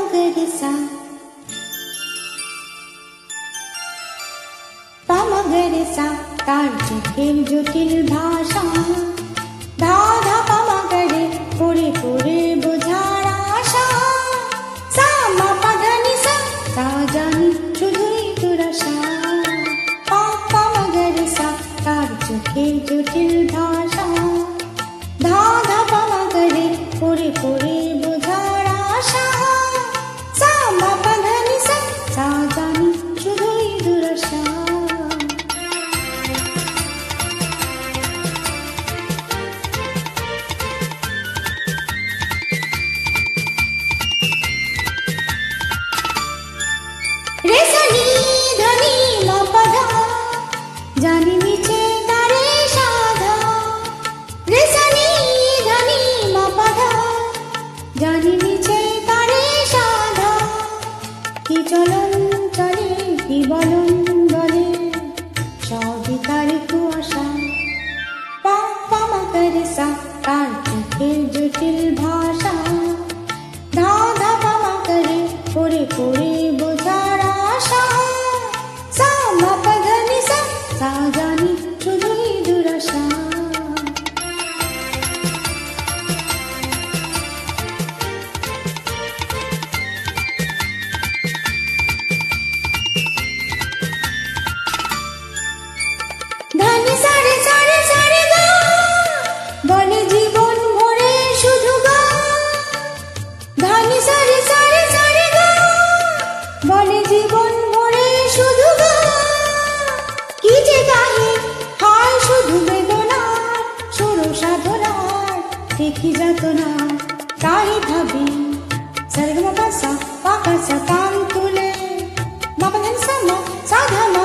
मगरिसा पा मगरिसा तार चोखेर जटिल भाषा धा धा पा मगरे पড়ে পড়ে বোঝার আশা সা মা পা ধা নি সা তা জানি শুধুই দুরাশা পা পা মগরিসা তার চোখের জটিল ভাষা ধা ধা পা মগরে পড়ে পড়ে বোঝার আশা সা মা পা ধা নি সা তা জানি শুধুই দুরাশা রে সা নি ধা নি মা পা ধা জানি নিচে তারে সাধা রে সা নি ধা নি মা পা ধা জানি নিচে তারে সাধা কি চলন চলে কি বলন বলে সবই তার কুয়াশা পা পা মগরিসা তার চোখের জটিল ভাষা ধা ধা পা মগরে পড়ে পড়ে বোঝার আশা সা মা পা ধা নি সা তা জানি শুধুই দুরাশা ধানি সারে সারে সারে গা বলে জীবন ভরে শুধু গা ধানি সারে সারে সারে গা বলে জীবন ভরে শুধু গা কি যে গাহে হায় শুধু বেদনার সুর সাধনার দেখি যাতনা তাই ভাবি সরগম পাসা পাকা সা তাম তুলে মা পা ধা নি সা মা সা ধা মা